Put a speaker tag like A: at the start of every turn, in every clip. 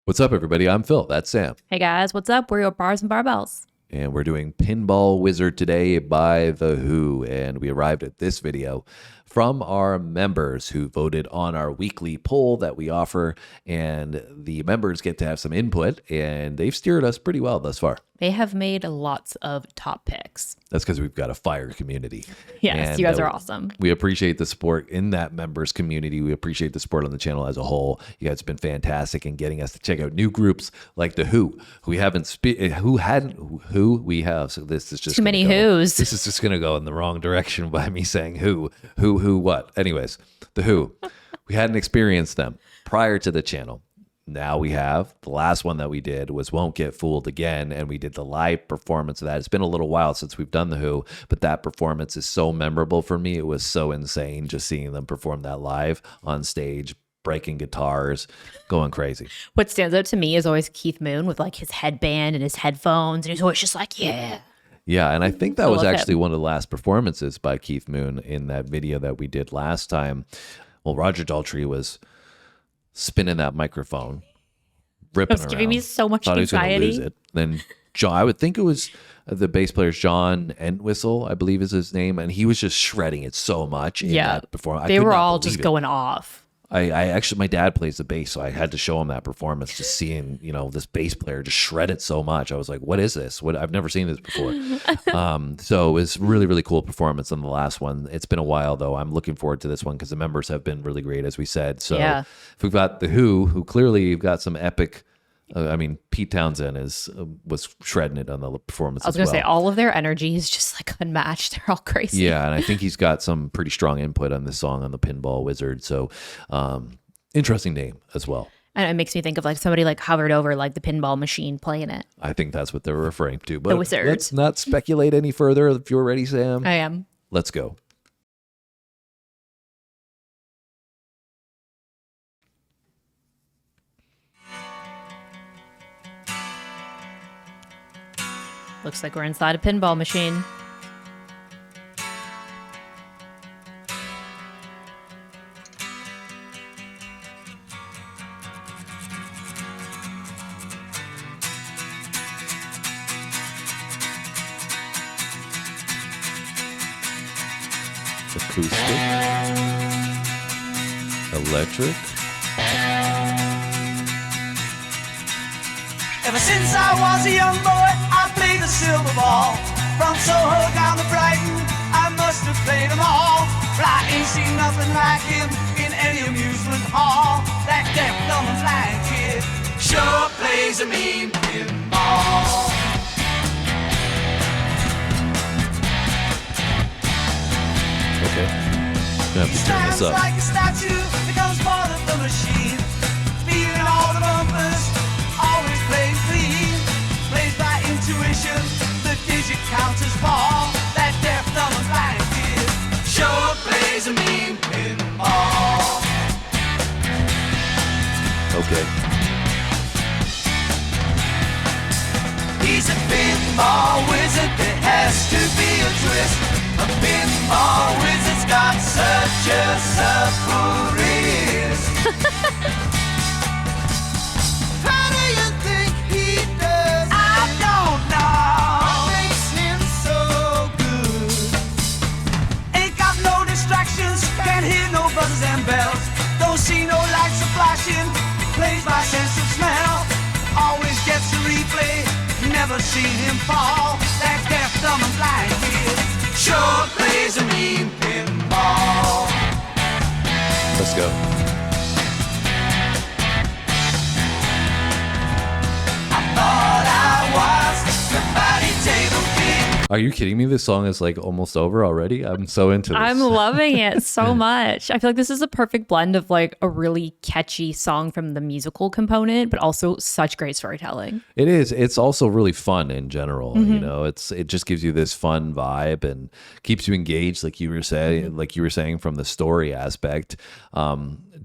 A: What's up, everybody? I'm Phil. That's Sam.
B: Hey guys, what's up? We're your Bars and Barbells.
A: And we're doing Pinball Wizard today by The Who. And we arrived at this video from our members who voted on our weekly poll that we offer. And the members get to have some input, and they've steered us pretty well thus far.
B: They have made lots of top picks.
A: That's because we've got a fire community.
B: Yes,
A: and
B: you guys are awesome.
A: We appreciate the support in that members community. We appreciate the support on the channel as a whole. You guys have been fantastic in getting us to check out new groups like The Who, who we have. So this is just
B: too many Who's.
A: This is just going to go in the wrong direction by me saying who, what. Anyways, The Who. We hadn't experienced them prior to the channel. Now we have. The last one that we did was Won't Get Fooled Again, and we did the live performance of that. It's been a little while since we've done The Who, but that performance is so memorable for me. It was so insane just seeing them perform that live on stage, breaking guitars, going crazy.
B: What stands out to me is always Keith Moon with like his headband and his headphones, and he's always just like, yeah.
A: Yeah, and I think that was actually one of the last performances by Keith Moon in that video that we did last time. Well, Roger Daltrey was spinning that microphone, ripping around.
B: It was giving me so much
A: Thought
B: anxiety.
A: He was going to lose it. Then John, I would think it was the bass player's John Entwistle, I believe is his name, and he was just shredding it so much in that performance.
B: They were all just going off.
A: I actually, my dad plays the bass, so I had to show him that performance, just seeing, this bass player just shred it so much. I was like, what is this? I've never seen this before. So it was really, really cool performance on the last one. It's been a while, though. I'm looking forward to this one because the members have been really great, as we said. So if we've got The Who clearly have got some epic. Pete Townshend was shredding it on the performance.
B: I was going to say all of their energy is just like unmatched. They're all crazy.
A: Yeah, and I think he's got some pretty strong input on this song on the Pinball Wizard. So, interesting name as well.
B: And it makes me think of like somebody like hovered over like the pinball machine playing it.
A: I think that's what they're referring to. But
B: the Wizard.
A: Let's not speculate any further. If you're ready, Sam,
B: I am.
A: Let's go.
B: Looks like we're inside a pinball machine.
A: Acoustic, electric.
C: Ever since I was a young boy, I played the silver ball. From Soho down to Brighton, I must have played them all. But I ain't seen nothing like him in any amusement hall. That deaf, dumb, and blind kid sure plays a mean pinball.
A: Okay. Gonna have to turn this up.
C: Like a statue, becomes part of the machine. Feeling all the bumpers, always playing clean. Plays by intuition, the digit counters fall. That deaf, dumb, and blind kid sure plays a mean pinball.
A: Okay.
C: He's a pinball wizard, there has to be a twist. A pinball wizard's got such a supple wrist. How do you think he does? I don't know. What makes him so good? Ain't got no distractions, can't hear no buzzers and bells. Don't see no lights a flashing, plays by sense of smell. Always gets a replay, never seen him fall. That deaf, dumb, and blind kid sure plays a mean pinball.
A: Let's go.
C: I thought I was the body table king.
A: Are you kidding me? This song is like almost over already. I'm so into this.
B: I'm loving it so much. I feel like this is a perfect blend of like a really catchy song from the musical component, but also such great storytelling.
A: It is. It's also really fun in general. It just gives you this fun vibe and keeps you engaged, like you were saying, from the story aspect.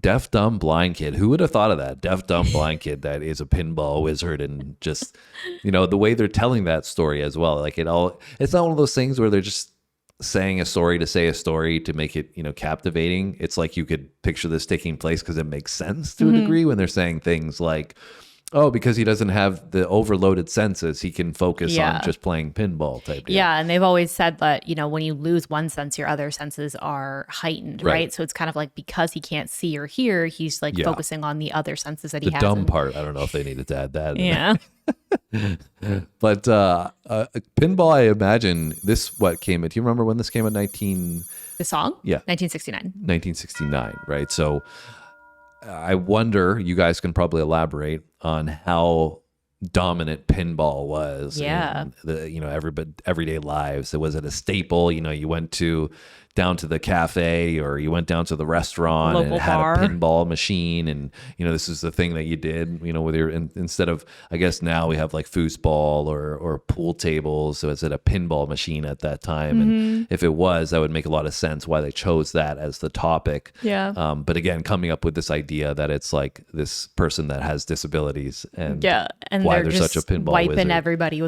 A: Deaf, dumb, blind kid. Who would have thought of that? Deaf, dumb, blind kid that is a pinball wizard, and just the way they're telling that story as well. Like it's not one of those things where they're just saying a story to say a story to make it, captivating. It's like you could picture this taking place because it makes sense to a degree when they're saying things like, Oh, because he doesn't have the overloaded senses. He can focus
B: Yeah.
A: on just playing pinball type deal.
B: Yeah, and they've always said that, when you lose one sense, your other senses are heightened,
A: Right.
B: right? So it's kind of like because he can't see or hear, he's like
A: Yeah.
B: focusing on the other senses that
A: The
B: he has.
A: dumb part, I don't know if they needed to add that. in
B: Yeah.
A: there. But pinball, I imagine what came out. Do you remember when this came out?
B: The song?
A: Yeah.
B: 1969.
A: 1969, right? So I wonder, you guys can probably elaborate on how dominant pinball was
B: Yeah.
A: in the everyday lives. Was it a staple? You went down to the cafe or you went down to the restaurant and
B: Local
A: it had
B: bar.
A: a pinball machine, and this is the thing that you did, with your instead of, I guess now we have like foosball or pool tables. So is it a pinball machine at that time? And if it was, that would make a lot of sense why they chose that as the topic.
B: Yeah.
A: But again, coming up with this idea that it's like this person that has disabilities and
B: Yeah, and
A: why
B: they're
A: there's
B: just
A: such a pinball
B: wiping
A: wizard.
B: everybody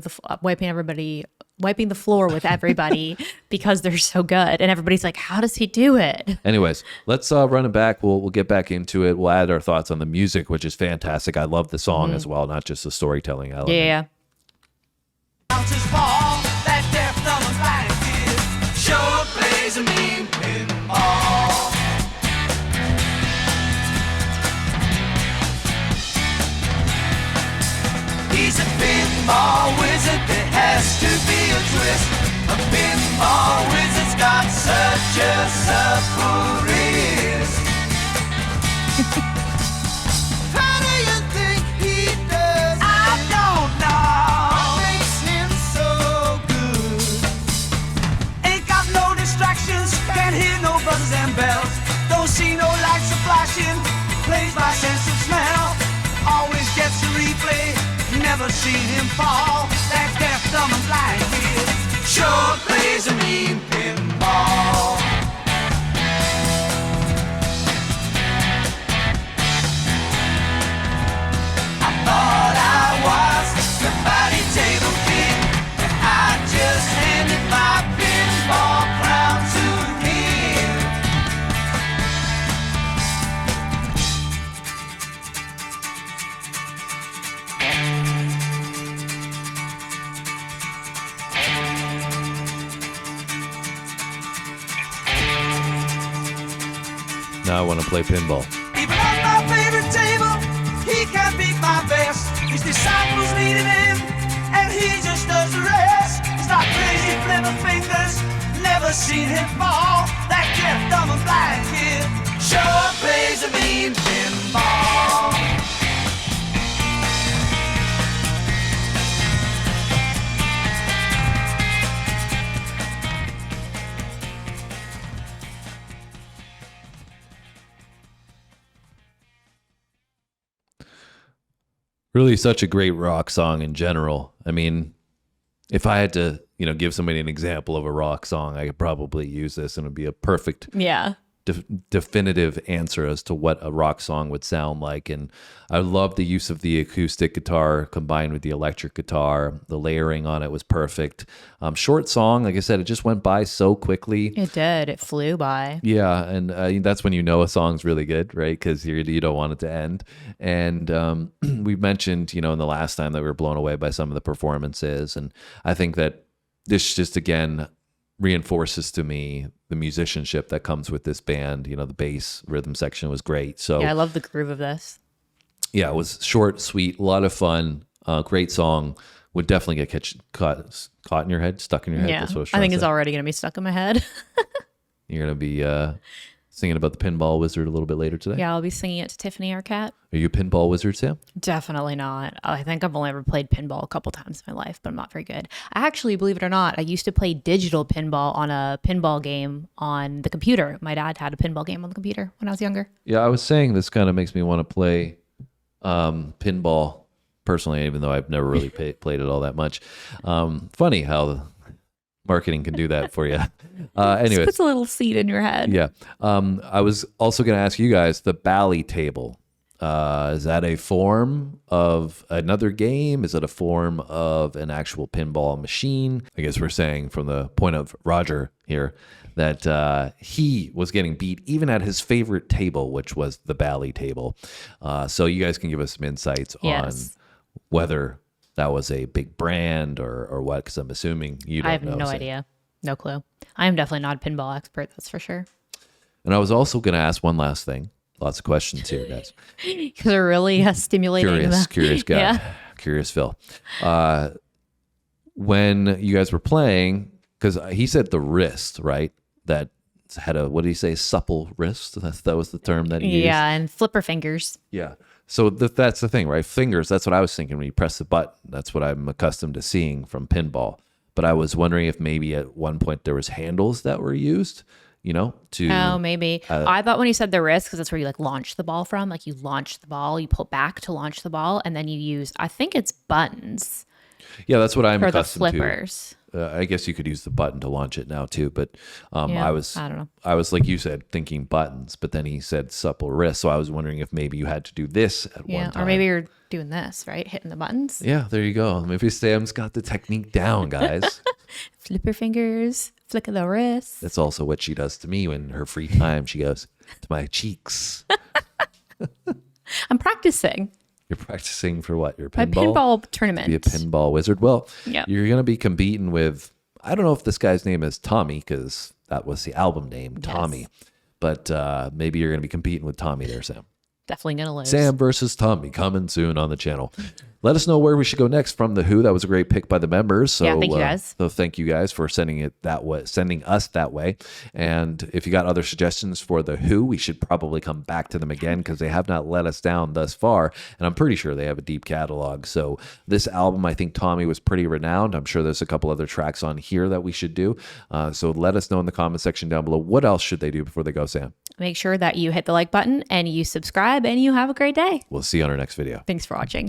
B: wiping the floor with everybody because they're so good, and everybody's like, "How does he do it?"
A: Anyways, let's run it back. We'll get back into it. We'll add our thoughts on the music, which is fantastic. I love the song as well, not just the storytelling element.
B: Yeah.
C: Bounces fall, that deaf, dumb, and blind kid sure plays a mean pinball. He's a pinball wizard, there has to be a twist. A pinball wizard's got such a supple wrist. How do you think he does? I don't know. What makes him so good? Ain't got no distractions, can't hear no buzzers and bells. Don't see no lights are flashing, plays by sense of smell. Always gets a replay, never seen him fall. That deaf, dumb, and blind kid sure plays a mean pinball. I thought I was the body table king, and I just handed my pinball crown to him.
A: Now I want to play pinball.
C: Even on my favorite table, he can't beat my best. His disciples needed him, and he just does the rest. He's not crazy, flipper fingers, never seen him fall. That deaf, dumb, and blind kid sure plays a mean pinball.
A: Really such a great rock song in general. I mean, if I had to, give somebody an example of a rock song, I could probably use this and it would be a perfect
B: Yeah.
A: definitive answer as to what a rock song would sound like. And I love the use of the acoustic guitar combined with the electric guitar. The layering on it was perfect. Short song, like I said, it just went by so quickly.
B: It did. It flew by.
A: Yeah, and that's when you know a song's really good, right? Because you don't want it to end. And we mentioned, in the last time that we were blown away by some of the performances. And I think that this just, again, reinforces to me the musicianship that comes with this band. The bass rhythm section was great. So
B: Yeah, I love the groove of this.
A: yeah, it was short, sweet, a lot of fun. Great song. Would definitely get caught in your head, stuck in your head.
B: Yeah.
A: That's what I was
B: I
A: trying
B: think
A: to
B: it's
A: say.
B: already going to be stuck in my head.
A: You're going to be singing about the Pinball Wizard a little bit later today.
B: Yeah, I'll be singing it to Tiffany Arquette.
A: Are you a Pinball Wizard, Sam?
B: Definitely not. I think I've only ever played pinball a couple times in my life, but I'm not very good. I actually, believe it or not, I used to play digital pinball on a pinball game on the computer. My dad had a pinball game on the computer when I was younger.
A: Yeah, I was saying this kind of makes me want to play pinball personally, even though I've never really played it all that much. Funny how marketing can do that for you.
B: Just
A: Anyways,
B: puts a little seed in your head.
A: yeah. I was also going to ask you guys the Bally table. Is that a form of another game? Is it a form of an actual pinball machine? I guess we're saying from the point of Roger here that he was getting beat even at his favorite table, which was the Bally table. So you guys can give us some insights on whether that was a big brand or what, because I'm assuming you don't know.
B: I have no idea. No clue. I am definitely not a pinball expert, that's for sure.
A: And I was also going to ask one last thing. Lots of questions here, guys.
B: Because they're really stimulating.
A: Curious guy.
B: Yeah.
A: Curious Phil. When you guys were playing, because he said the wrist, right? That had a, what did he say? Supple wrist? That was the term that he used.
B: Yeah, and flipper fingers.
A: Yeah. So that's the thing, right? Fingers, that's what I was thinking when you press the button. That's what I'm accustomed to seeing from pinball. But I was wondering if maybe at one point there was handles that were used, to...
B: Oh, maybe. I thought when you said the wrist, because that's where you like launch the ball from. Like you launch the ball, you pull back to launch the ball, and then you use, I think it's buttons.
A: Yeah, that's what I'm
B: for the
A: accustomed
B: flippers.
A: I guess you could use the button to launch it now too, but
B: Yeah,
A: I
B: don't know.
A: I was like you said, thinking buttons, but then he said supple wrist, so I was wondering if maybe you had to do this at one time.
B: Or maybe you're doing this, right? Hitting the buttons.
A: Yeah, there you go. Maybe Sam's got the technique down, guys.
B: Flipper fingers, flick of the wrist.
A: That's also what she does to me when her free time. She goes to my cheeks.
B: I'm practicing.
A: You're practicing for what? Your
B: My
A: pinball?
B: pinball tournament.
A: Be a pinball wizard. Well,
B: Yeah.
A: you're going to be competing with, I don't know if this guy's name is Tommy, because that was the album name, Tommy. But maybe you're going to be competing with Tommy there, Sam.
B: Definitely going to lose.
A: Sam versus Tommy coming soon on the channel. Let us know where we should go next from The Who. That was a great pick by the members. So,
B: Yeah, thank you guys.
A: So thank you guys for sending us that way. And if you got other suggestions for The Who, we should probably come back to them again because they have not let us down thus far. And I'm pretty sure they have a deep catalog. So this album, I think Tommy was pretty renowned. I'm sure there's a couple other tracks on here that we should do. So let us know in the comment section down below. What else should they do before they go, Sam?
B: Make sure that you hit the like button and you subscribe and you have a great day.
A: We'll see you on our next video.
B: Thanks for watching.